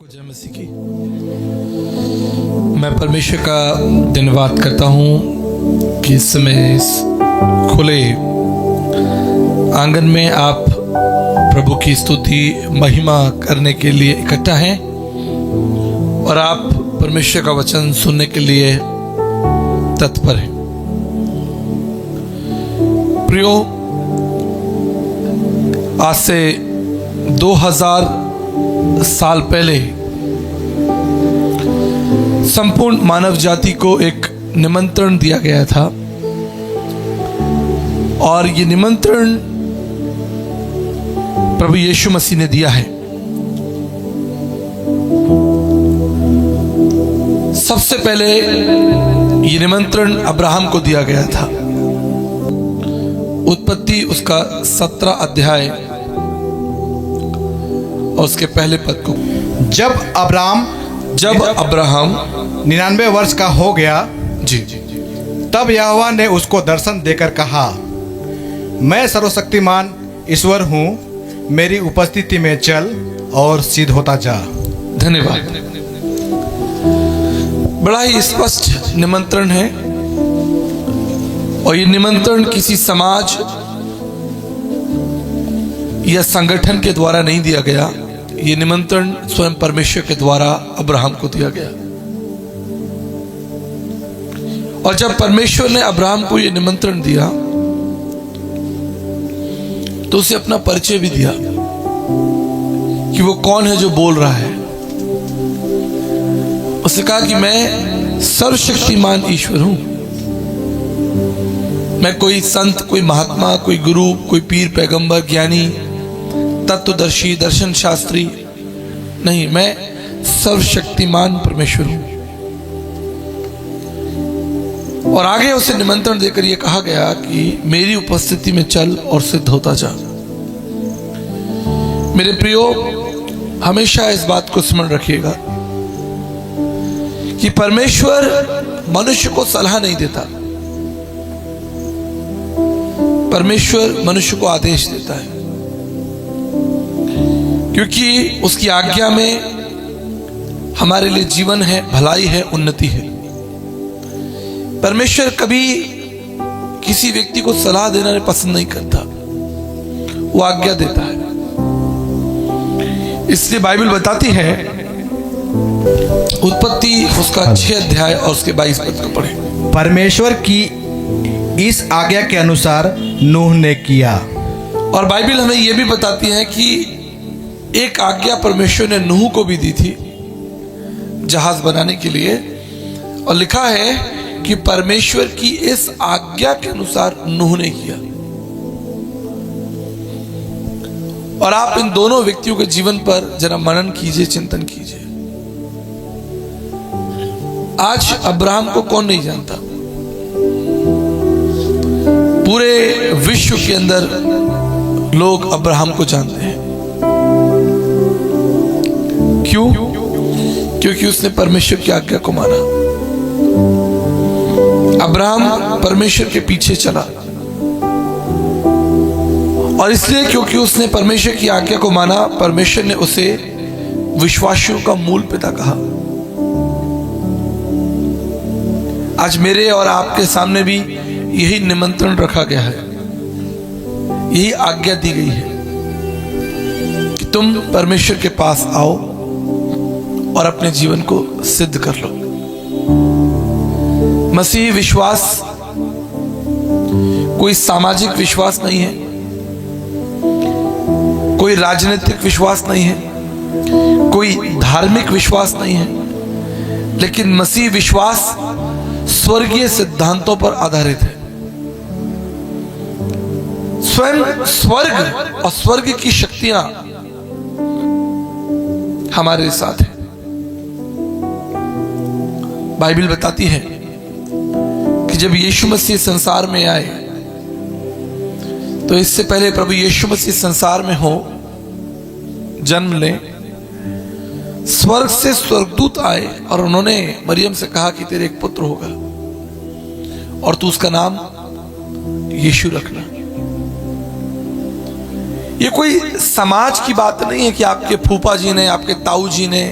जय मसीह की। मैं परमेश्वर का धन्यवाद करता हूँ कि इस समय इस खुले आंगन में आप प्रभु की स्तुति महिमा करने के लिए इकट्ठा हैं और आप परमेश्वर का वचन सुनने के लिए तत्पर हैं। प्रियो, आज से 2000 साल पहले संपूर्ण मानव जाति को एक निमंत्रण दिया गया था और ये निमंत्रण प्रभु यीशु मसीह ने दिया है। सबसे पहले ये निमंत्रण अब्राहम को दिया गया था। उत्पत्ति उसका 17 अध्याय और उसके पहले पद को। जब अब्राहम 99 वर्ष का हो गया जी, तब यहोवा ने उसको दर्शन देकर कहा, मैं सर्वशक्तिमान ईश्वर हूँ, मेरी उपस्थिति में चल और सिद्ध होता जा। धन्यवाद। बड़ा ही स्पष्ट निमंत्रण है और ये निमंत्रण किसी समाज या संगठन के द्वारा नहीं दिया गया। ये निमंत्रण स्वयं परमेश्वर के द्वारा अब्राहम को दिया गया। और जब परमेश्वर ने अब्राहम को ये निमंत्रण दिया तो उसे अपना परिचय भी दिया कि वो कौन है जो बोल रहा है। उसने कहा कि मैं सर्वशक्तिमान ईश्वर हूं। मैं कोई संत, कोई महात्मा, कोई गुरु, कोई पीर, पैगंबर, ज्ञानी, तत्वदर्शी, दर्शन शास्त्री नहीं, मैं सर्वशक्तिमान परमेश्वर हूं। और आगे उसे निमंत्रण देकर यह कहा गया कि मेरी उपस्थिति में चल और सिद्ध होता जा। मेरे प्रियो, हमेशा इस बात को स्मरण रखिएगा कि परमेश्वर मनुष्य को सलाह नहीं देता, परमेश्वर मनुष्य को आदेश देता है, क्योंकि उसकी आज्ञा में हमारे लिए जीवन है, भलाई है, उन्नति है। परमेश्वर कभी किसी व्यक्ति को सलाह देना पसंद नहीं करता, वो आज्ञा देता है। इसलिए बाइबल बताती है, उत्पत्ति उसका 6 अध्याय और उसके 22 पद को पढ़े। परमेश्वर की इस आज्ञा के अनुसार नूह ने किया। और बाइबल हमें यह भी बताती है कि एक आज्ञा परमेश्वर ने नूह को भी दी थी जहाज बनाने के लिए, और लिखा है कि परमेश्वर की इस आज्ञा के अनुसार नूह ने किया। और आप इन दोनों व्यक्तियों के जीवन पर जरा मनन कीजिए, चिंतन कीजिए। आज अब्राहम को कौन नहीं जानता? पूरे विश्व के अंदर लोग अब्राहम को जानते हैं। क्यों? क्योंकि उसने परमेश्वर की आज्ञा को माना। अब्राहम परमेश्वर के पीछे चला, और इसलिए क्योंकि उसने परमेश्वर की आज्ञा को माना, परमेश्वर ने उसे विश्वासियों का मूल पिता कहा। आज मेरे और आपके सामने भी यही निमंत्रण रखा गया है, यही आज्ञा दी गई है कि तुम परमेश्वर के पास आओ और अपने जीवन को सिद्ध कर लो। मसीही विश्वास कोई सामाजिक विश्वास नहीं है, कोई राजनीतिक विश्वास नहीं है, कोई धार्मिक विश्वास नहीं है, लेकिन मसीही विश्वास स्वर्गीय सिद्धांतों पर आधारित है। स्वयं स्वर्ग और स्वर्ग की शक्तियां हमारे साथ है। बाइबल बताती है कि जब यीशु मसीह संसार में आए, तो इससे पहले प्रभु यीशु मसीह संसार में हो, जन्म ले, स्वर्ग से स्वर्गदूत आए और उन्होंने मरियम से कहा कि तेरे एक पुत्र होगा और तू उसका नाम यीशु रखना। ये कोई समाज की बात नहीं है कि आपके फूफा जी ने, आपके ताऊ जी ने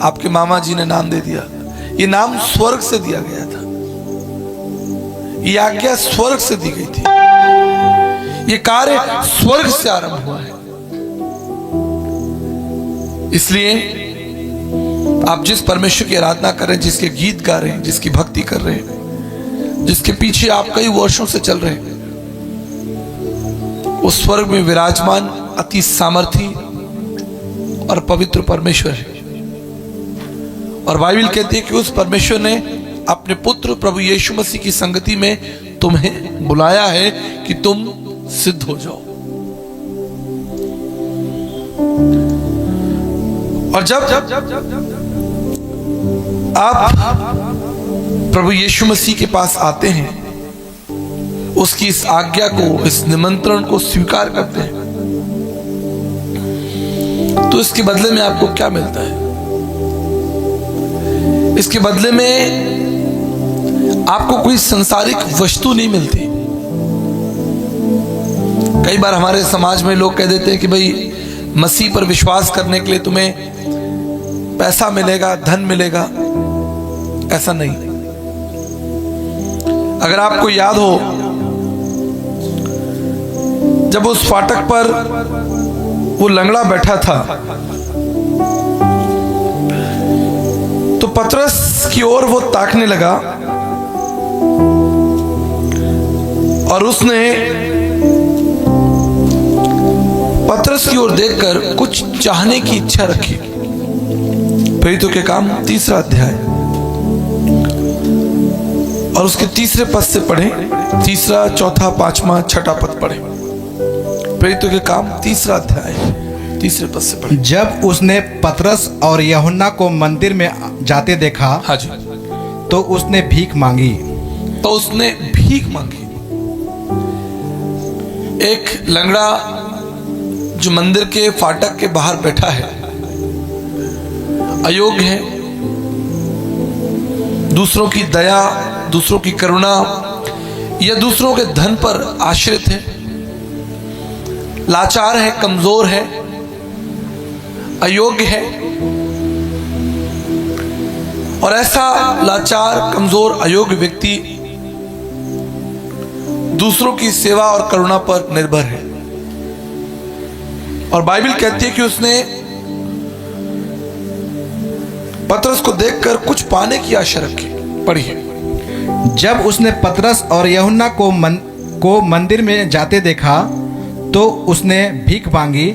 आपके मामा जी ने नाम दे दिया। ये नाम स्वर्ग से दिया गया था, ये आज्ञा स्वर्ग से दी गई थी, ये कार्य स्वर्ग से आरंभ हुआ है। इसलिए आप जिस परमेश्वर की आराधना कर रहे हैं, जिसके गीत गा रहे हैं, जिसकी भक्ति कर रहे हैं, जिसके पीछे आप कई वर्षों से चल रहे हैं, उस स्वर्ग में विराजमान अति सामर्थी और पवित्र परमेश्वर है। और बाइबल कहती है कि उस परमेश्वर ने अपने पुत्र प्रभु यीशु मसीह की संगति में तुम्हें बुलाया है कि तुम सिद्ध हो जाओ। और जब आप प्रभु यीशु मसीह के पास आते हैं, उसकी इस आज्ञा को, इस निमंत्रण को स्वीकार करते हैं, तो इसके बदले में आपको क्या मिलता है? इसके बदले में आपको कोई संसारिक वस्तु नहीं मिलती। कई बार हमारे समाज में लोग कह देते हैं कि भाई मसीह पर विश्वास करने के लिए तुम्हें पैसा मिलेगा, धन मिलेगा। ऐसा नहीं। अगर आपको याद हो, जब उस फाटक पर वो लंगड़ा बैठा था, तो पतरस की ओर वो ताकने लगा और उसने पतरस की ओर देखकर कुछ चाहने की इच्छा रखी। प्रेरितों के काम 3 अध्याय और उसके 3 पद से पढ़े, 3, 4, 5, 6 पद पढ़े। प्रेरितों के काम 3 अध्याय 3 पद से पढ़े। जब उसने पतरस और यूहन्ना को मंदिर में जाते देखा, हाँ जी, तो उसने भीख मांगी। तो उसने भीख मांगी। एक लंगड़ा जो मंदिर के फाटक के बाहर बैठा है, अयोग्य है, दूसरों की दया, दूसरों की करुणा या दूसरों के धन पर आश्रित है, लाचार है, कमजोर है, अयोग्य है। और ऐसा लाचार, कमजोर, अयोग्य व्यक्ति दूसरों की सेवा और करुणा पर निर्भर है। और बाइबल कहती है कि उसने पतरस को देखकर कुछ पाने की आशा रखी। पढ़िए। जब उसने पतरस और यूहन्ना को मंदिर में जाते देखा, तो उसने भीख मांगी।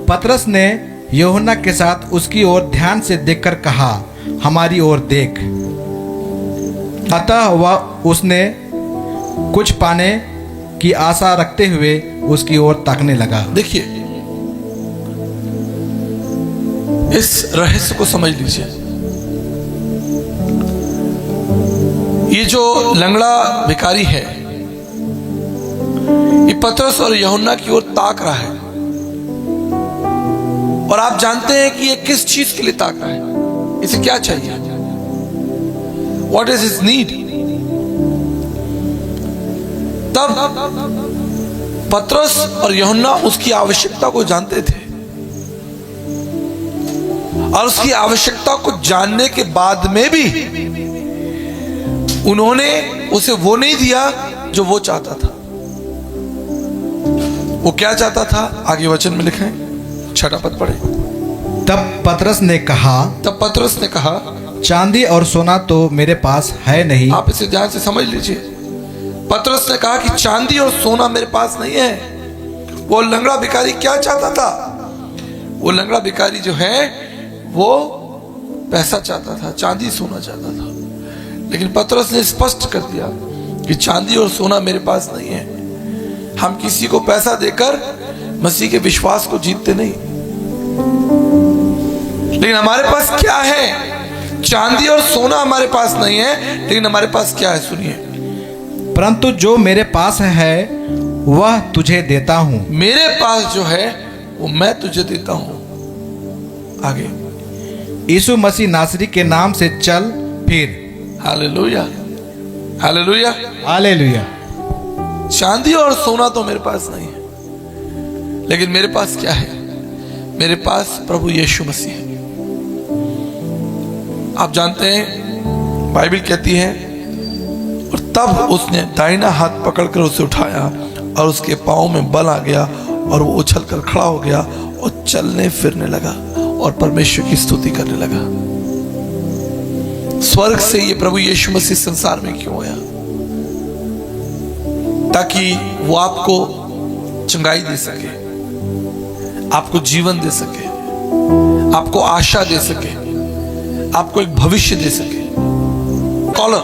पतरस ने यूहन्ना के साथ उसकी ओर ध्यान से देखकर कहा, हमारी ओर देख। अतः वह उसने कुछ पाने की आशा रखते हुए उसकी ओर ताकने लगा। देखिए, इस रहस्य को समझ लीजिए। ये जो लंगड़ा भिखारी है, ये पतरस और यूहन्ना की ओर ताक रहा है। और आप जानते हैं कि ये किस चीज के लिए ताक रहा है, इसे क्या चाहिए, व्हाट इज हिज नीड। तब पतरस और यूहन्ना उसकी आवश्यकता को जानते थे, और उसकी आवश्यकता को जानने के बाद में भी उन्होंने उसे वो नहीं दिया जो वो चाहता था। वो क्या चाहता था, आगे वचन में लिखा है, 6 पद पढ़े। तब पतरस ने कहा, चांदी और सोना तो मेरे पास है नहीं। आप इसे ध्यान से समझ लीजिए। पतरस ने कहा कि चांदी और सोना मेरे पास नहीं है। वो लंगड़ा भिखारी क्या चाहता था? वो लंगड़ा भिखारी जो है वो पैसा चाहता था, चांदी सोना चाहता था। लेकिन पतरस ने स्पष्ट कर दिया कि चांदी और सोना मेरे पास नहीं है। हम किसी को पैसा देकर मसीह के विश्वास को जीतते नहीं, लेकिन हमारे पास क्या है? चांदी और सोना हमारे पास नहीं है, लेकिन हमारे पास क्या है? सुनिए, परंतु जो मेरे पास है वह तुझे देता हूं। मेरे पास जो है वो मैं तुझे देता हूं। आगे, यीशु मसीह नासरी के नाम से चल फिर। Hallelujah, hallelujah, hallelujah. चांदी और सोना तो मेरे पास नहीं है, लेकिन मेरे पास क्या है? मेरे पास प्रभु यीशु मसीह है। आप जानते हैं बाइबल कहती है और तब उसने दाहिना हाथ पकड़कर उसे उठाया और उसके पांव में बल आ गया और वो उछलकर खड़ा हो गया और चलने फिरने लगा और परमेश्वर की स्तुति करने लगा। स्वर्ग से ये प्रभु यीशु मसीह संसार में क्यों आया? ताकि वो आपको चंगाई दे सके, आपको जीवन दे सके, आपको आशा दे सके, आपको एक भविष्य दे सके। कॉलर,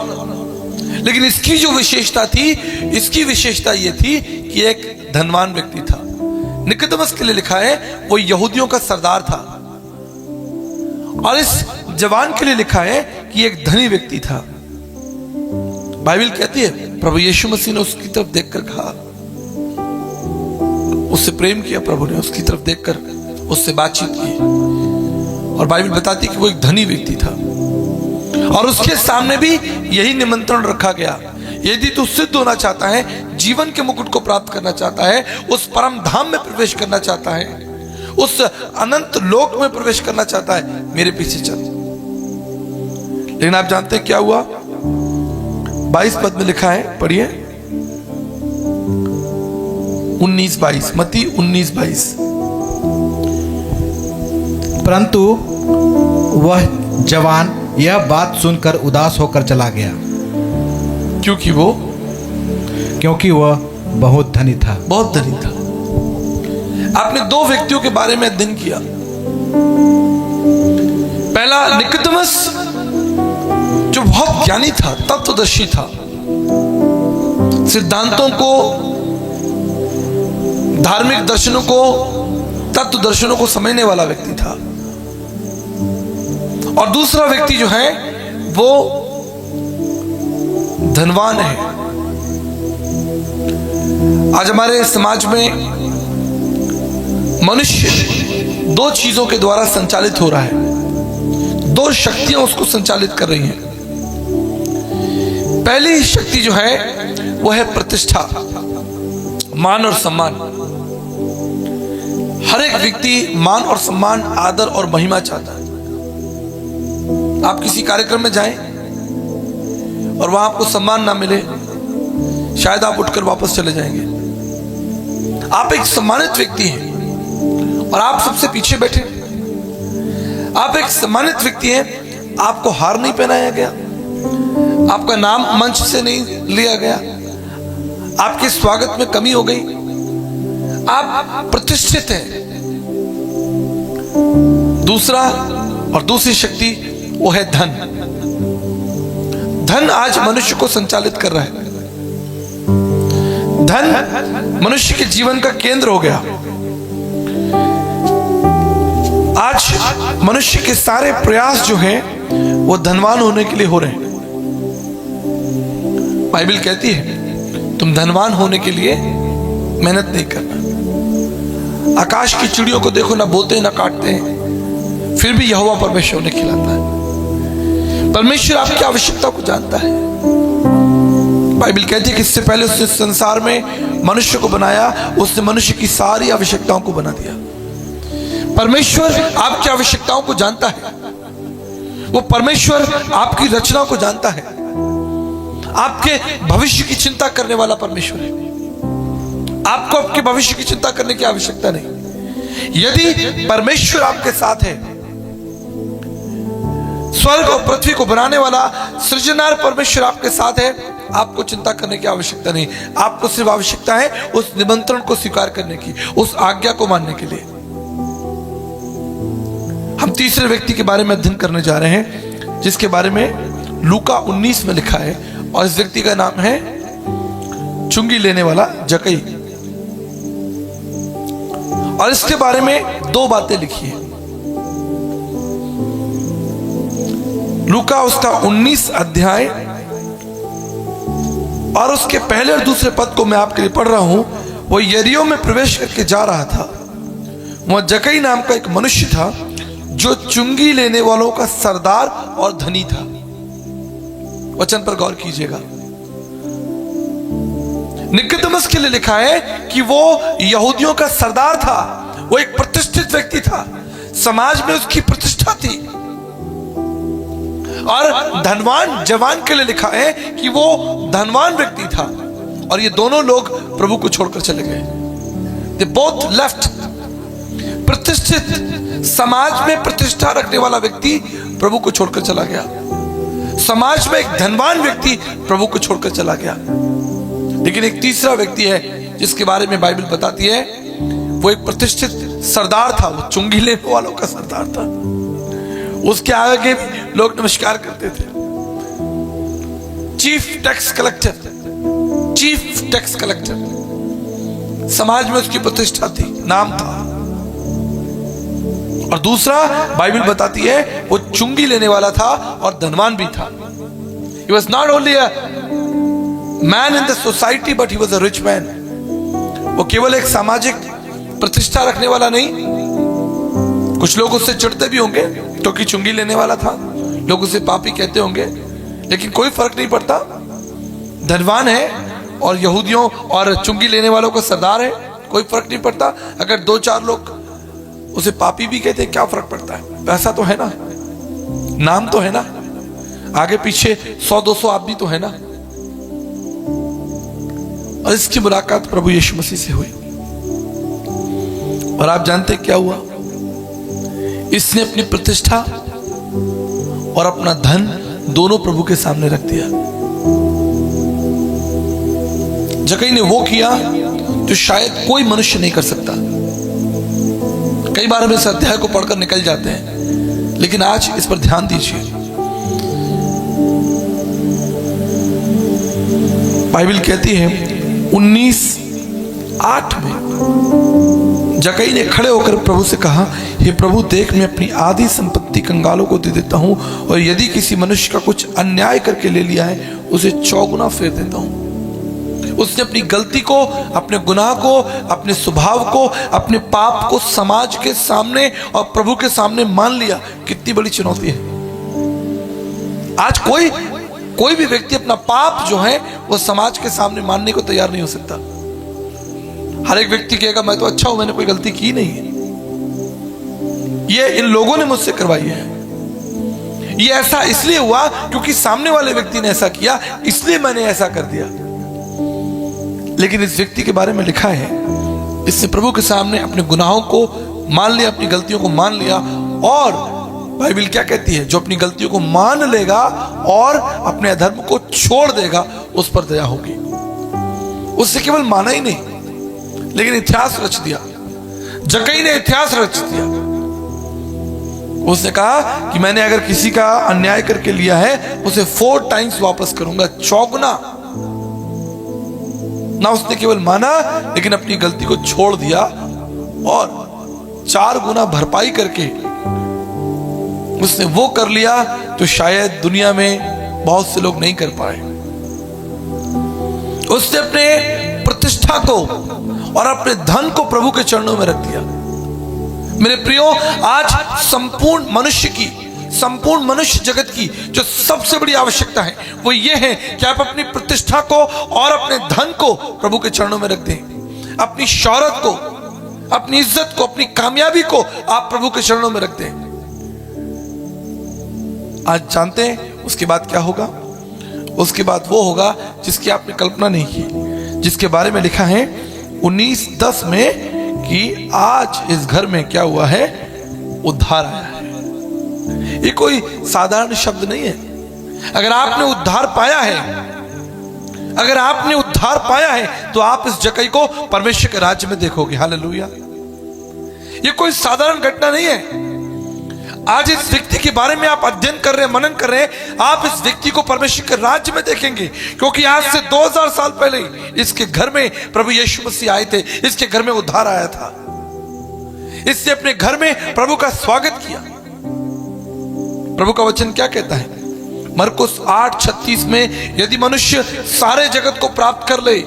लेकिन इसकी जो विशेषता थी, इसकी विशेषता यह थी कि एक धनवान व्यक्ति था। निकोदेमस के लिए लिखा है वो यहूदियों का सरदार था, और इस जवान के लिए लिखा है कि एक धनी व्यक्ति था। बाइबल कहती है प्रभु यीशु मसीह ने उसकी तरफ देखकर कहा, उससे प्रेम किया प्रभु ने, उसकी तरफ देखकर उससे बातचीत की, और बाइबल बताती कि वो एक धनी व्यक्ति था और उसके सामने भी यही निमंत्रण रखा गया, यदि तू सिद्ध होना चाहता है, जीवन के मुकुट को प्राप्त करना चाहता है, उस परम धाम में प्रवेश करना चाहता है, उस अनंत लोक में प्रवेश करना चाहता है, मेरे पीछे चल। लेकिन आप जानते हैं क्या हुआ? 22 पद में लिखा है, पढ़िए 19-22, मत्ती 19-22। परंतु वह जवान यह बात सुनकर उदास होकर चला गया, क्योंकि वह बहुत धनी था। बहुत धनी था। आपने दो व्यक्तियों के बारे में अध्ययन किया। पहला निकोदेमस जो बहुत ज्ञानी था, तत्वदर्शी था, सिद्धांतों को, धार्मिक दर्शनों को, तत्व दर्शनों को समझने वाला व्यक्ति था। और दूसरा व्यक्ति जो है वो धनवान है। आज हमारे समाज में मनुष्य दो चीजों के द्वारा संचालित हो रहा है, दो शक्तियां उसको संचालित कर रही हैं। पहली शक्ति जो है वो है प्रतिष्ठा, मान और सम्मान। हर एक व्यक्ति मान और सम्मान, आदर और महिमा चाहता है। आप किसी कार्यक्रम में जाएं और वहां आपको सम्मान ना मिले, शायद आप उठकर वापस चले जाएंगे। आप एक सम्मानित व्यक्ति हैं और आप सबसे पीछे बैठे। आप एक सम्मानित व्यक्ति हैं, आपको हार नहीं पहनाया गया, आपका नाम मंच से नहीं लिया गया, आपके स्वागत में कमी हो गई, आप प्रतिष्ठित हैं। दूसरा और दूसरी शक्ति वो है धन। धन आज मनुष्य को संचालित कर रहा है। धन मनुष्य के जीवन का केंद्र हो गया। आज मनुष्य के सारे प्रयास जो हैं वो धनवान होने के लिए हो रहे हैं। बाइबल कहती है तुम धनवान होने के लिए मेहनत नहीं करना। आकाश की चिड़ियों को देखो, ना बोते ना काटते हैं, फिर भी यहोवा परमेश्वर उन्हें खिलाता है। परमेश्वर आपकी आवश्यकता को जानता है। बाइबल कहती है कि इससे पहले उसने संसार में मनुष्य को बनाया, उसने मनुष्य की सारी आवश्यकताओं को बना दिया। परमेश्वर आपकी आवश्यकताओं को जानता है। वो परमेश्वर आपकी रचनाओं को जानता है। आपके भविष्य की चिंता करने वाला परमेश्वर है। आपको आपके भविष्य की चिंता करने की आवश्यकता नहीं। यदि परमेश्वर आपके साथ है, स्वर्ग और पृथ्वी को बनाने वाला सृजनहार परमेश्वर आपके साथ है, आपको चिंता करने की आवश्यकता नहीं। आपको सिर्फ आवश्यकता है उस निमंत्रण को स्वीकार करने की, उस आज्ञा को मानने के लिए। हम तीसरे व्यक्ति के बारे में अध्ययन करने जा रहे हैं, जिसके बारे में लूका 19 में लिखा है, और इस व्यक्ति का नाम है चुंगी लेने वाला जक्कई। और इसके बारे में दो बातें लिखी है। लूका उसका 19 अध्याय और उसके पहले और दूसरे पद को मैं आपके लिए पढ़ रहा हूं। वो यरीहो में प्रवेश करके जा रहा था। वह जक्कई नाम का एक मनुष्य था जो चुंगी लेने वालों का सरदार और धनी था। वचन पर गौर कीजिएगा। निकोदेमस के लिए लिखा है कि वो यहूदियों का सरदार था, वो एक प्रतिष्ठित व्यक्ति था, समाज में उसकी प्रतिष्ठा थी। और धनवान जवान के लिए लिखा है कि वो धनवान व्यक्ति था और ये दोनों लोग प्रभु को छोड़कर चले गए। They both left। प्रतिष्ठित समाज में प्रतिष्ठा रखने वाला व्यक्ति प्रभु को छोड़कर चला गया, समाज में एक धनवान व्यक्ति प्रभु को छोड़कर चला गया। लेकिन एक तीसरा व्यक्ति है जिसके बारे में बाइबल बताती है, वो एक प्रतिष्ठित सरदार था, वो चुंगी लेने वालों का सरदार था। उसके आगे लोग नमस्कार करते थे। चीफ टैक्स कलेक्टर, समाज में उसकी प्रतिष्ठा थी, नाम था। और दूसरा बाइबल बताती है वो चुंगी लेने वाला था और धनवान भी था। He was not only a man in the society but he was a rich man। वो केवल एक सामाजिक प्रतिष्ठा रखने वाला नहीं, कुछ लोग उससे चिढ़ते भी होंगे क्योंकि चुंगी लेने वाला था, लोग उसे पापी कहते होंगे, लेकिन कोई फर्क नहीं पड़ता। धनवान है और यहूदियों और चुंगी लेने वालों का सरदार है, कोई फर्क नहीं पड़ता। अगर 2-4 लोग उसे पापी भी कहते हैं, क्या फर्क पड़ता है? पैसा तो है ना, नाम तो है ना, आगे पीछे 100-200 आदमी तो है ना। और इसकी मुलाकात प्रभु यीशु मसीह से हुई और आप जानते हैं क्या हुआ? इसने अपनी प्रतिष्ठा और अपना धन दोनों प्रभु के सामने रख दिया। जक्कई ने वो किया जो शायद कोई मनुष्य नहीं कर सकता। कई बार हम इस अध्याय को पढ़कर निकल जाते हैं, लेकिन आज इस पर ध्यान दीजिए। बाइबल कहती है 19:8 में जक्कई ने खड़े होकर प्रभु से कहा, हे प्रभु देख, मैं अपनी आधी संपत्ति कंगालों को दे देता हूं और यदि किसी मनुष्य का कुछ अन्याय करके ले लिया है उसे 4 गुना फेर देता हूं। उसने अपनी गलती को, अपने गुनाह को, अपने स्वभाव को, अपने पाप को समाज के सामने और प्रभु के सामने मान लिया। कितनी बड़ी चुनौती है। आज कोई भी व्यक्ति अपना पाप जो है वो समाज के सामने मानने को तैयार नहीं हो सकता। हर एक व्यक्ति कहेगा मैं तो अच्छा हूं, मैंने कोई गलती की नहीं है, ये इन लोगों ने मुझसे करवाई है, ये ऐसा इसलिए हुआ क्योंकि सामने वाले व्यक्ति ने ऐसा किया, इसलिए मैंने ऐसा कर दिया। लेकिन इस व्यक्ति के बारे में लिखा है, इसने प्रभु के सामने अपने गुनाहों को मान लिया, अपनी गलतियों को मान लिया। और बाइबल क्या कहती है? जो अपनी गलतियों को मान लेगा और अपने अधर्म को छोड़ देगा उस पर दया होगी। उससे केवल माना ही नहीं, लेकिन इतिहास रच दिया। जक्कई ने इतिहास रच दिया। उसने कहा कि मैंने अगर किसी का अन्याय करके लिया है उसे 4 टाइम्स वापस करूंगा, 4 गुना। ना उसने केवल माना लेकिन अपनी गलती को छोड़ दिया और 4 गुना भरपाई करके उसने वो कर लिया जो शायद दुनिया में बहुत से लोग नहीं कर पाए। उसने अपने प्रतिष्ठा को और अपने धन को प्रभु के चरणों में रख दिया। मेरे प्रियो, आज संपूर्ण मनुष्य जगत की जो सबसे बड़ी आवश्यकता है वो ये है कि आप अपनी प्रतिष्ठा को और अपने धन को प्रभु के चरणों में रख दें। अपनी शौहरत को, अपनी इज्जत को, अपनी कामयाबी को आप प्रभु के चरणों में रख दें। आज जानते हैं उसके बाद क्या होगा? उसके बाद वो होगा जिसकी आपने कल्पना नहीं की, जिसके बारे में लिखा है 19:10 में कि आज इस घर में क्या हुआ है? उद्धार आया है। ये कोई साधारण शब्द नहीं है। अगर आपने उद्धार पाया है तो आप इस जक्कई को परमेश्वर के राज्य में देखोगे। हालेलुया। ये कोई साधारण घटना नहीं है। आज इस व्यक्ति के बारे में आप अध्ययन कर रहे हैं, मनन कर रहे हैं, आप इस व्यक्ति को परमेश्वर के राज्य में देखेंगे, क्योंकि आज से 2000 साल पहले इसके घर में प्रभु यीशु मसीह आए थे। इसके घर में उद्धार आया था। इसने अपने घर में प्रभु का स्वागत किया। प्रभु का वचन क्या कहता है? मरकुस 8:36 में, यदि मनुष्य सारे जगत को प्राप्त कर ले,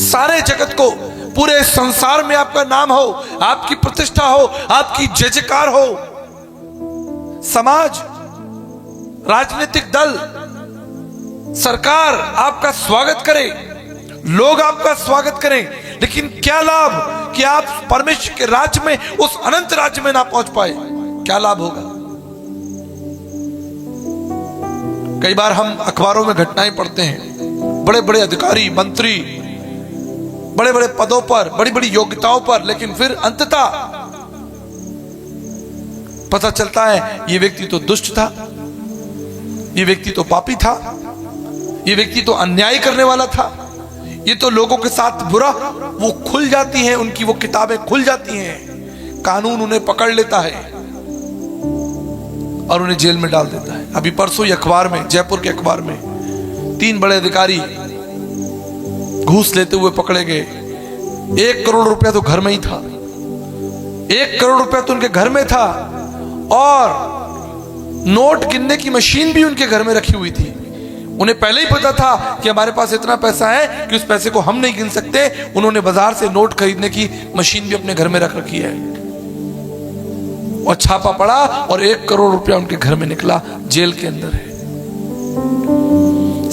सारे जगत को, पूरे संसार में आपका नाम हो, आपकी प्रतिष्ठा हो, आपकी जय जयकार हो, समाज, राजनीतिक दल, सरकार आपका स्वागत करे, लोग आपका स्वागत करें, लेकिन क्या लाभ कि आप परमेश्वर के राज्य में, उस अनंत राज्य में ना पहुंच पाए? क्या लाभ होगा? कई बार हम अखबारों में घटनाएं पढ़ते हैं, बड़े बड़े अधिकारी, मंत्री, बड़े बड़े पदों पर, बड़ी बड़ी योग्यताओं पर, लेकिन फिर अंततः पता चलता है ये व्यक्ति तो दुष्ट था, ये व्यक्ति तो पापी था, ये व्यक्ति तो अन्याय करने वाला था, ये तो लोगों के साथ बुरा। वो खुल जाती हैं, उनकी वो किताबें खुल जाती हैं, कानून उन्हें पकड़ लेता है और उन्हें जेल में डाल देता है। अभी परसों ही अखबार में, जयपुर के अखबार में 3 बड़े अधिकारी घूस लेते हुए पकड़े गए। 1 करोड़ रुपया तो घर में ही था, 1 करोड़ रुपया तो उनके घर में था, और नोट गिनने की मशीन भी उनके घर में रखी हुई थी। उन्हें पहले ही पता था कि हमारे पास इतना पैसा है कि उस पैसे को हम नहीं गिन सकते। उन्होंने बाजार से नोट खरीदने की मशीन भी अपने घर में रख रखी है, और छापा पड़ा और 1 करोड़ रुपया उनके घर में निकला, जेल के अंदर है।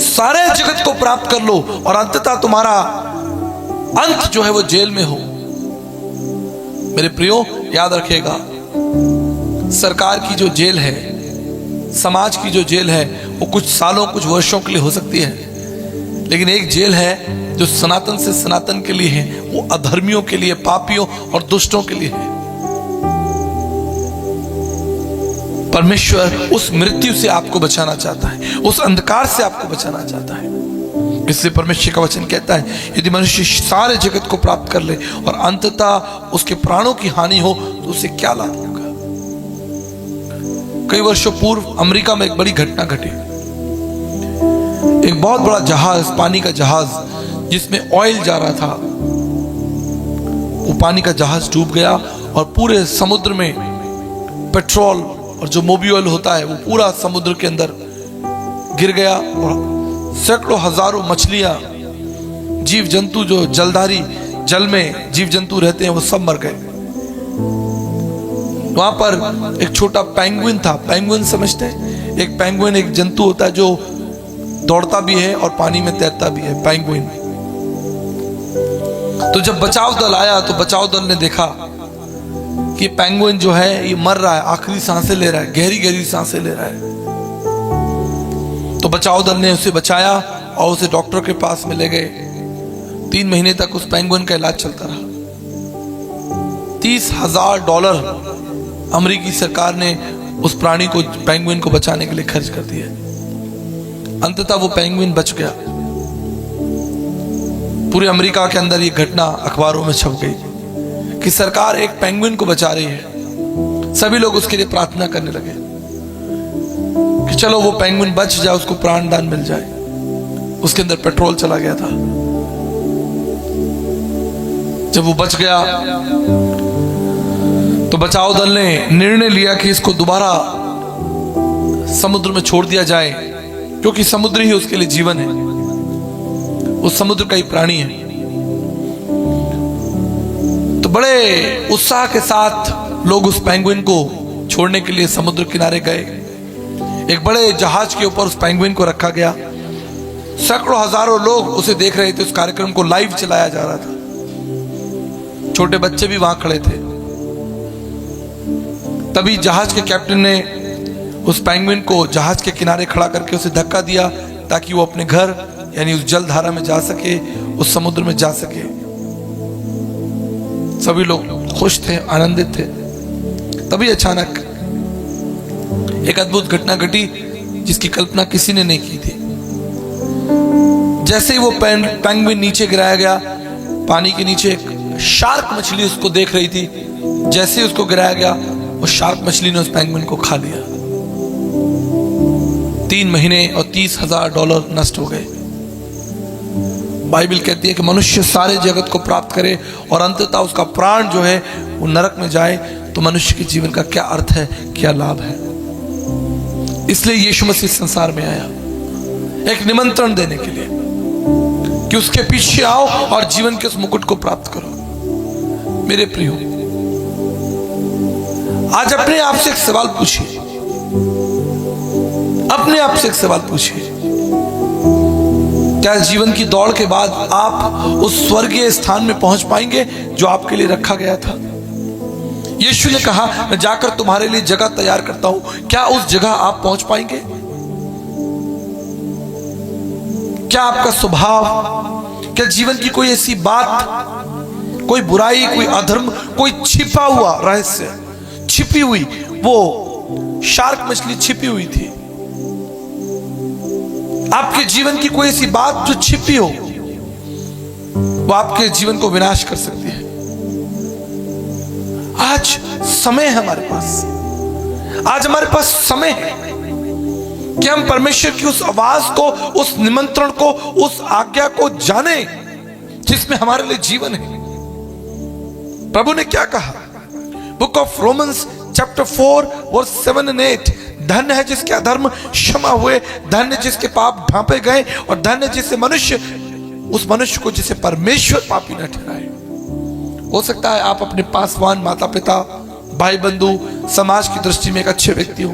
सारे जगत को प्राप्त कर लो और अंततः तुम्हारा अंत जो है वो जेल में हो। मेरे प्रियो, याद रखिएगा, सरकार की जो जेल है, समाज की जो जेल है, वो कुछ सालों, कुछ वर्षों के लिए हो सकती है, लेकिन एक जेल है जो सनातन से सनातन के लिए है, वो अधर्मियों के लिए, पापियों और दुष्टों के लिए है। परमेश्वर उस मृत्यु से आपको बचाना चाहता है, उस अंधकार से आपको बचाना चाहता है। इसलिए परमेश्वर का वचन कहता है, यदि मनुष्य सारे जगत को प्राप्त कर ले और अंततः उसके प्राणों की हानि हो तो उसे क्या लाभ होगा। कई वर्षों पूर्व अमेरिका में एक बड़ी घटना घटी। एक बहुत बड़ा जहाज, पानी का जहाज, जिसमें ऑयल जा रहा था, वो पानी का जहाज डूब गया और पूरे समुद्र में पेट्रोल और जो मोबियल होता है वो पूरा समुद्र के अंदर गिर गया, और सैकड़ों हजारों मछलियां, जीव जंतु, जो जलधारी जल में जीव जंतु रहते हैं, वो सब मर गए। वहां पर एक छोटा पेंगुइन था। पेंगुइन समझते हैं? एक पेंगुइन एक जंतु होता है जो दौड़ता भी है और पानी में तैरता भी है, पेंगुइन। तो जब बचाव दल आया तो बचाव दल ने देखा कि पेंगुइन जो है ये मर रहा है, आखिरी सांसें ले रहा है, गहरी गहरी सांसें ले रहा है। तो बचाव दल ने उसे बचाया और उसे डॉक्टर के पास में ले गए। 3 महीने तक उस पेंगुइन का इलाज चलता रहा। $30,000 अमेरिकी सरकार ने उस प्राणी को, पेंगुइन को बचाने के लिए खर्च कर दिया। अंततः वो पेंगुइन बच गया। पूरे अमेरिका के अंदर ये घटना अखबारों में छप गई कि सरकार एक पेंगुइन को बचा रही है। सभी लोग उसके लिए प्रार्थना करने लगे कि चलो वो पेंगुइन बच जाए, उसको प्राण दान मिल जाए। उसके अंदर पेट्रोल चला गया था। जब वो बच गया तो बचाव दल ने निर्णय लिया कि इसको दोबारा समुद्र में छोड़ दिया जाए, क्योंकि समुद्र ही उसके लिए जीवन है, उस समुद्र का ही प्राणी है। तो बड़े उत्साह के साथ लोग उस पेंगुइन को छोड़ने के लिए समुद्र किनारे गए। एक बड़े जहाज के ऊपर उस पेंगुइन को रखा गया। सैकड़ों हजारों लोग उसे देख रहे थे। उस कार्यक्रम को लाइव चलाया जा रहा था। छोटे बच्चे भी वहां खड़े थे। तभी जहाज के कैप्टन ने उस पेंगुइन को जहाज के किनारे खड़ा करके उसे धक्का दिया ताकि वो अपने घर, यानी उस जलधारा में जा सके, उस समुद्र में जा सके। सभी लोग खुश थे, आनंदित थे। तभी अचानक एक अद्भुत घटना घटी जिसकी कल्पना किसी ने नहीं की थी। जैसे ही वो पेंगुइन नीचे गिराया गया, पानी के नीचे एक शार्क मछली उसको देख रही थी। जैसे ही उसको गिराया गया, वो शार्क मछली ने उस पेंगुइन को खा लिया। 3 महीने और $30,000 नष्ट हो गए। बाइबल कहती है कि मनुष्य सारे जगत को प्राप्त करे और अंततः उसका प्राण जो है वो नरक में जाए, तो मनुष्य के जीवन का क्या अर्थ है, क्या लाभ है। इसलिए यीशु मसीह संसार में आया, एक निमंत्रण देने के लिए कि उसके पीछे आओ और जीवन के उस मुकुट को प्राप्त करो। मेरे प्रियो, आज अपने आप से एक सवाल पूछिए, अपने आप से एक सवाल पूछिए, क्या जीवन की दौड़ के बाद आप उस स्वर्गीय स्थान में पहुंच पाएंगे जो आपके लिए रखा गया था? यीशु ने कहा, मैं जाकर तुम्हारे लिए जगह तैयार करता हूं। क्या उस जगह आप पहुंच पाएंगे? क्या आपका स्वभाव, क्या जीवन की कोई ऐसी बात, कोई बुराई, कोई अधर्म, कोई छिपा हुआ रहस्य, छिपी हुई वो शार्क मछली छिपी हुई थी। आपके जीवन की कोई ऐसी बात जो छिपी हो, वो आपके जीवन को विनाश कर सकती है। आज समय है हमारे पास, आज हमारे पास समय है कि हम परमेश्वर की उस आवाज को, उस निमंत्रण को, उस आज्ञा को जाने जिसमें हमारे लिए जीवन है। प्रभु ने क्या कहा? Book of Romans chapter 4 verse 7 and 8, धन्य है जिसके अधर्म क्षमा हुए, धन्य जिसके पाप ढांपे गए, और धन्य जिसे मनुष्य, उस मनुष्य को जिसे परमेश्वर पापी न ठहराए। हो सकता है आप अपने पासवान माता पिता, भाई बंधु, समाज की दृष्टि में एक अच्छे व्यक्ति हो।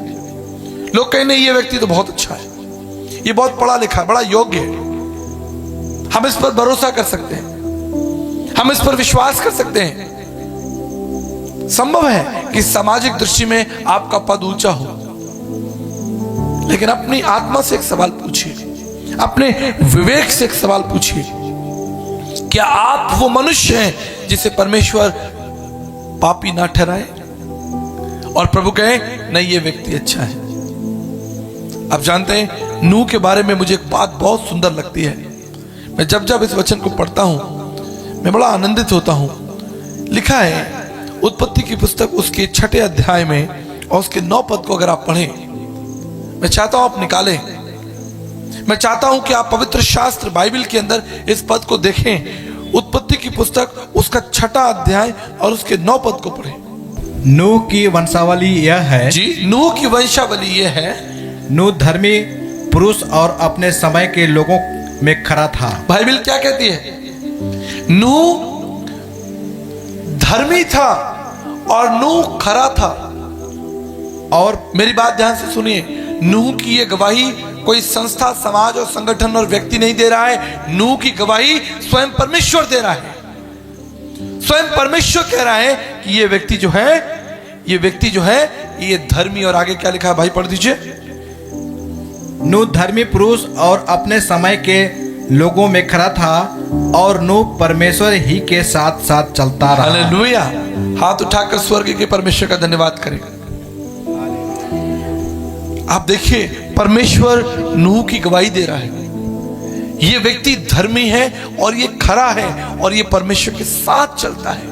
लोग कहें नहीं, ये व्यक्ति तो बहुत अच्छा है, ये बहुत पढ़ा लिखा, बड़ा योग्य है, हम इस पर भरोसा कर सकते हैं, हम इस पर विश्वास कर सकते हैं। संभव है कि सामाजिक दृष्टि में आपका पद ऊंचा हो, लेकिन अपनी आत्मा से एक सवाल पूछिए, अपने विवेक से एक सवाल पूछिए, क्या आप वो मनुष्य हैं जिसे परमेश्वर पापी ना ठहराए? और प्रभु कहे नहीं, ये व्यक्ति अच्छा है। आप जानते हैं, नूह के बारे में मुझे एक बात बहुत सुंदर लगती है। मैं जब जब इस वचन को पढ़ता हूं, मैं बड़ा आनंदित होता हूं। लिखा है उत्पत्ति की पुस्तक उसके 6 अध्याय में और उसके 9 पद को अगर आप पढ़ें, मैं चाहता हूं आप निकालें, मैं चाहता हूं कि आप पवित्र शास्त्र बाइबल के अंदर इस पद को देखें। उत्पत्ति की पुस्तक उसका 6 अध्याय और उसके 9 पद को पढ़ें। नूह की वंशावली यह है, जी, नूह की वंशावली यह है, नूह धर्मी पुरुष और अपने समय के लोगों में खरा था। बाइबल क्या कहती है? नूह धर्मी था और नूह खरा था। और मेरी बात ध्यान से सुनिए, नूह की ये गवाही कोई संस्था, समाज और संगठन और व्यक्ति नहीं दे रहा है। नूह की गवाही स्वयं परमेश्वर दे रहा है। स्वयं परमेश्वर कह रहा है कि ये व्यक्ति जो है, ये व्यक्ति जो है, ये धर्मी। और आगे क्या लिखा है भाई, पढ़ दीजिए। नूह धर्मी पुरुष और अपने समय के लोगों में खरा था, और नूह परमेश्वर ही के साथ साथ चलता रहा। हालेलुया। हाथ उठाकर स्वर्ग के परमेश्वर का धन्यवाद करें। आप देखिए, परमेश्वर नूह की गवाही दे रहा है, ये व्यक्ति धर्मी है और ये खरा है और ये परमेश्वर के साथ चलता है।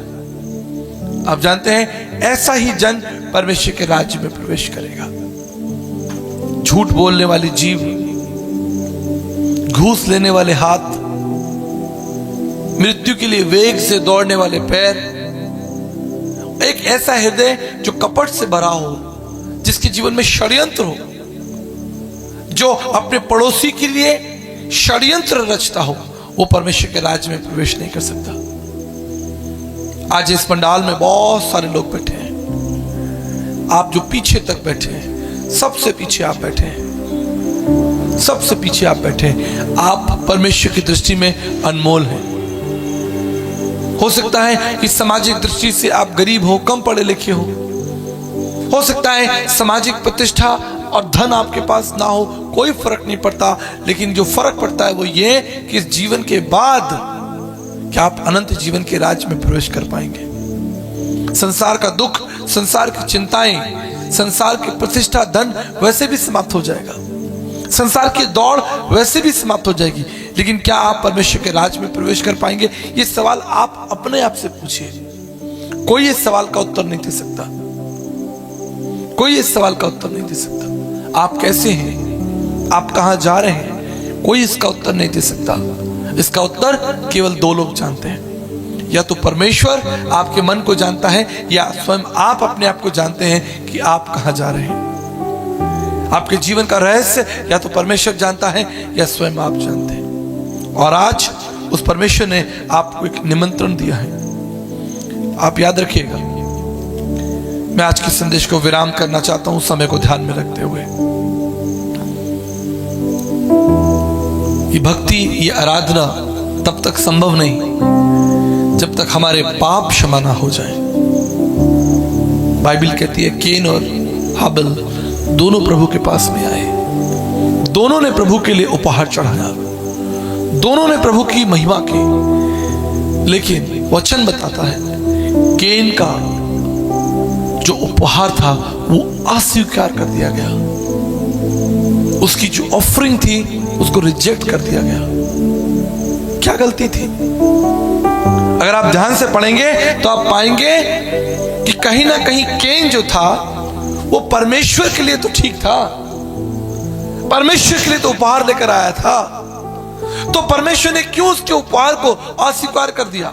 आप जानते हैं, ऐसा ही जन परमेश्वर के राज्य में प्रवेश करेगा। झूठ बोलने वाली जीभ, घूस लेने वाले हाथ, मृत्यु के लिए वेग से दौड़ने वाले पैर, एक ऐसा हृदय जो कपट से भरा हो, जिसके जीवन में षड्यंत्र हो, जो अपने पड़ोसी के लिए षड्यंत्र रचता हो, वो परमेश्वर के राज्य में प्रवेश नहीं कर सकता। आज इस पंडाल में बहुत सारे लोग बैठे हैं, आप जो पीछे तक बैठे हैं, सबसे पीछे आप बैठे हैं, सबसे पीछे आप बैठे हैं, आप परमेश्वर की दृष्टि में अनमोल हैं। हो सकता है कि सामाजिक दृष्टि से आप गरीब हो, कम पढ़े लिखे हो सकता है सामाजिक प्रतिष्ठा और धन आपके पास ना हो, कोई फर्क नहीं पड़ता, लेकिन जो फर्क पड़ता है वो ये कि इस जीवन के बाद क्या आप अनंत जीवन के राज्य में प्रवेश कर पाएंगे। संसार का दुख, संसार की चिंताएं, संसार की प्रतिष्ठा, धन वैसे भी समाप्त हो जाएगा, संसार की दौड़ वैसे भी समाप्त हो जाएगी, लेकिन क्या आप परमेश्वर के राज्य में प्रवेश कर पाएंगे? ये सवाल आप अपने आप से पूछिए। कोई इस सवाल का उत्तर नहीं दे सकता, कोई इस सवाल का उत्तर नहीं दे सकता। आप कैसे हैं, आप कहां जा रहे हैं, कोई इसका उत्तर नहीं दे सकता। इसका उत्तर केवल 2 लोग जानते हैं, या तो परमेश्वर आपके मन को जानता है, या स्वयं आप अपने आप को जानते हैं कि आप कहां जा रहे हैं। आपके जीवन का रहस्य या तो परमेश्वर जानता है या स्वयं आप जानते हैं। और आज उस परमेश्वर ने आपको एक निमंत्रण दिया है। आप याद रखिएगा, मैं आज के संदेश को विराम करना चाहता हूं समय को ध्यान में रखते हुए। ये भक्ति, ये आराधना तब तक संभव नहीं जब तक हमारे पाप क्षमा ना हो जाए। बाइबल कहती है केन और हाबिल दोनों प्रभु के पास में आए, दोनों ने प्रभु के लिए उपहार चढ़ाया, दोनों ने प्रभु की महिमा की, लेकिन वचन बताता है केन का जो उपहार था वो अस्वीकार कर दिया गया। उसकी जो ऑफरिंग थी उसको रिजेक्ट कर दिया गया। क्या गलती थी? अगर आप ध्यान से पढ़ेंगे तो आप पाएंगे कि कहीं ना कहीं केन जो था वो परमेश्वर के लिए तो ठीक था, परमेश्वर के लिए तो उपहार लेकर आया था, तो परमेश्वर ने क्यों उसके उपहार को अस्वीकार कर दिया?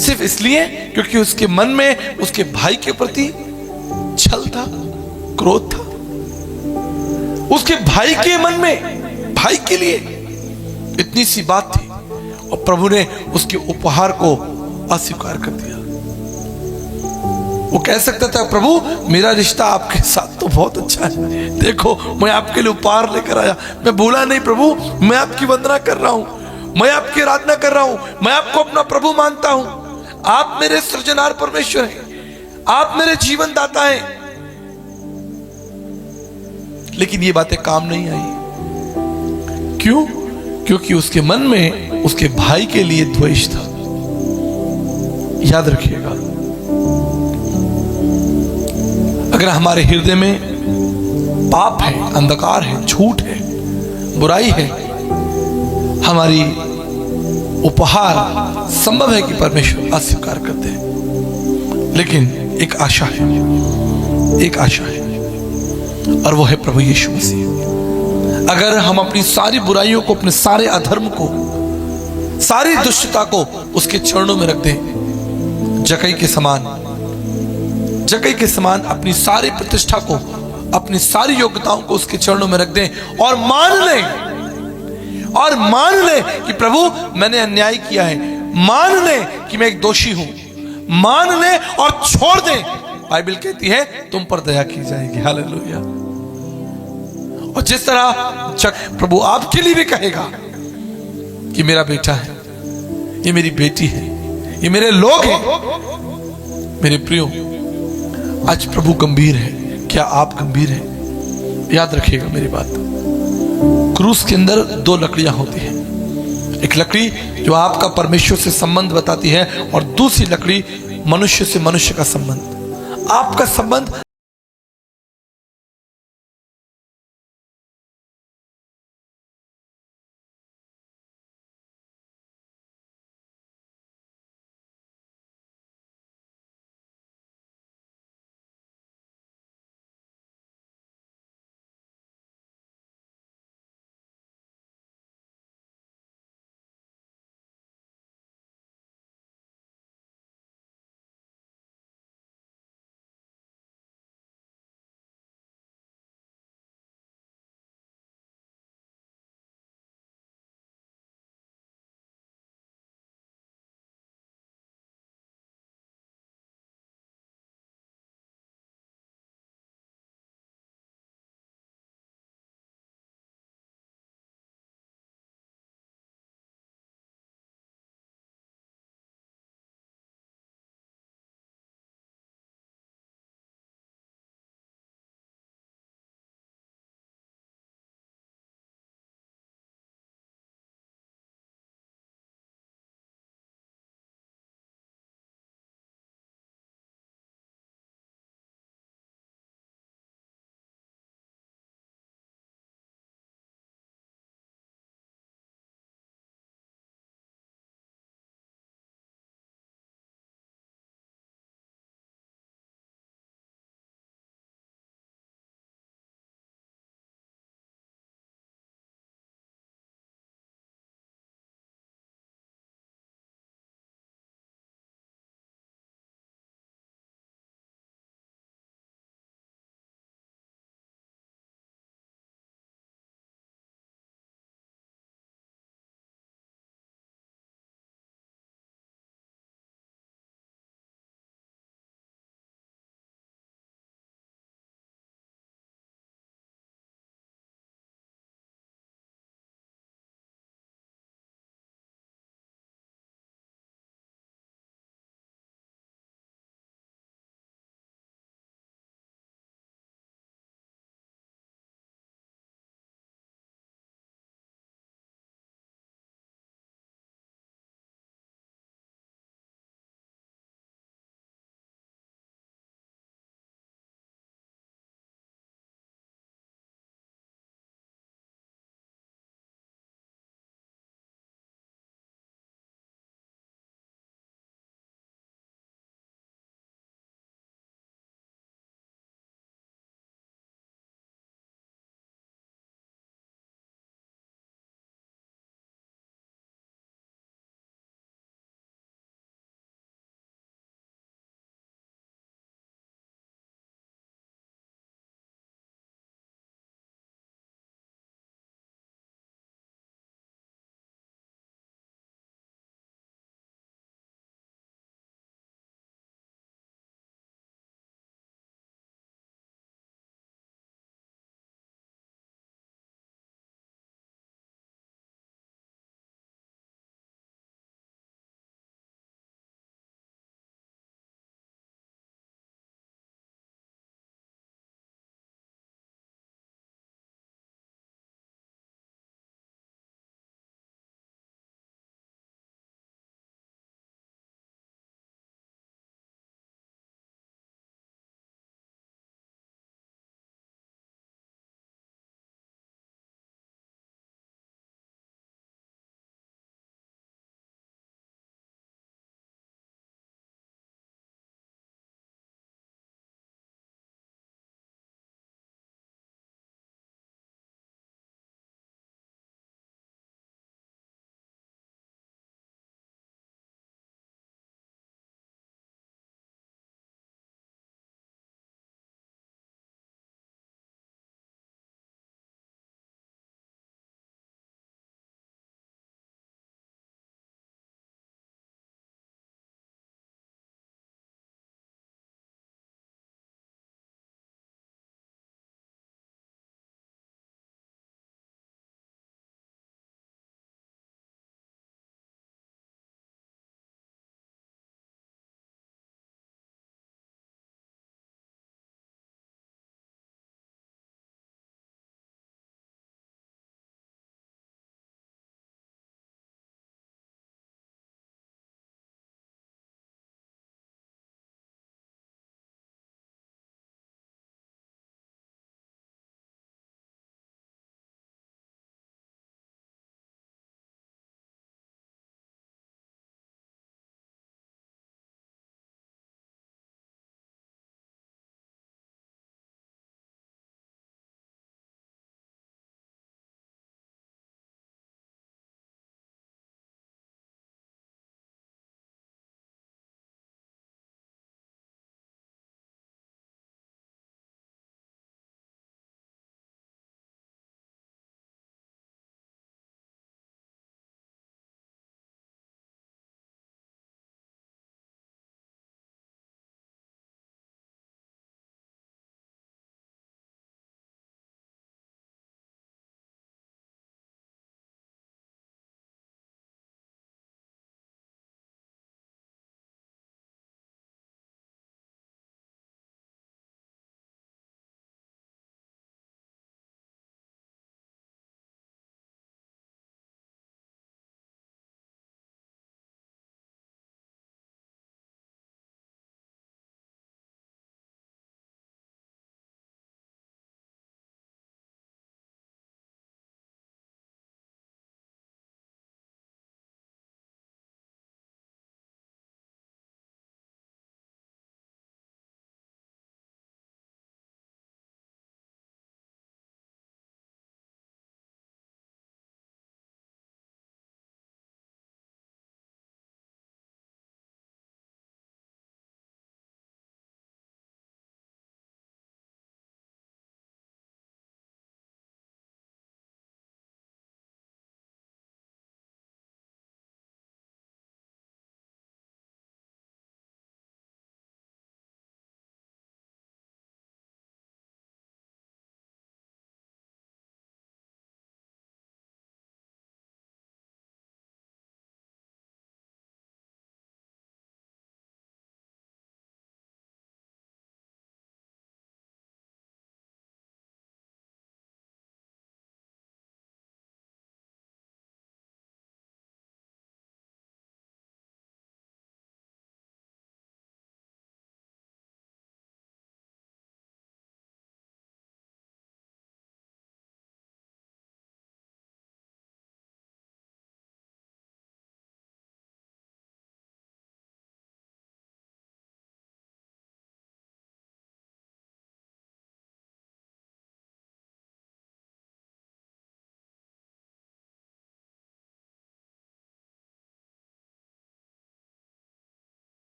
सिर्फ इसलिए क्योंकि उसके मन में उसके भाई के प्रति छल था, क्रोध था। उसके भाई के मन में भाई के लिए इतनी सी बात थी और प्रभु ने उसके उपहार को अस्वीकार कर दिया। वो कह सकता था, प्रभु मेरा रिश्ता आपके साथ तो बहुत अच्छा है, देखो मैं आपके लिए उपहार लेकर आया, मैं भूला नहीं प्रभु, मैं आपकी वंदना कर रहा हूं, मैं आपकी आराधना कर रहा हूं, मैं आपको अपना प्रभु मानता हूं, आप मेरे सृजनहार परमेश्वर हैं, आप मेरे जीवन दाता हैं। लेकिन ये बातें काम नहीं आई। क्यों? क्योंकि उसके मन में उसके भाई के लिए द्वेष था। याद रखिएगा, अगर हमारे हृदय में पाप है, अंधकार है, झूठ है, बुराई है, हमारी उपहार संभव है कि परमेश्वर अस्वीकार कर दे। लेकिन एक आशा है, एक आशा है, और वो है प्रभु यीशु मसीह। अगर हम अपनी सारी बुराइयों को, अपने सारे अधर्म को, सारी दुष्टता को उसके चरणों में रख दें, जकई के समान अपनी सारी प्रतिष्ठा को, अपनी सारी योग्यताओं को उसके चरणों में रख दें और मान लें कि प्रभु मैंने अन्याय किया है, मान लें कि मैं एक दोषी हूं, मान लें और छोड़ दें। बाइबल कहती है तुम पर दया की जाएगी। हालेलुया। और जिस तरह प्रभु आपके लिए भी कहेगा कि मेरा बेटा है, ये मेरी बेटी है, ये मेरे लोग हैं। मेरे प्रियो, आज प्रभु गंभीर है। क्या आप गंभीर हैं? याद रखिएगा मेरी बात। क्रूस के अंदर दो लकड़ियां होती हैं। एक लकड़ी जो आपका परमेश्वर से संबंध बताती है और दूसरी लकड़ी मनुष्य से मनुष्य का संबंध। आपका संबंध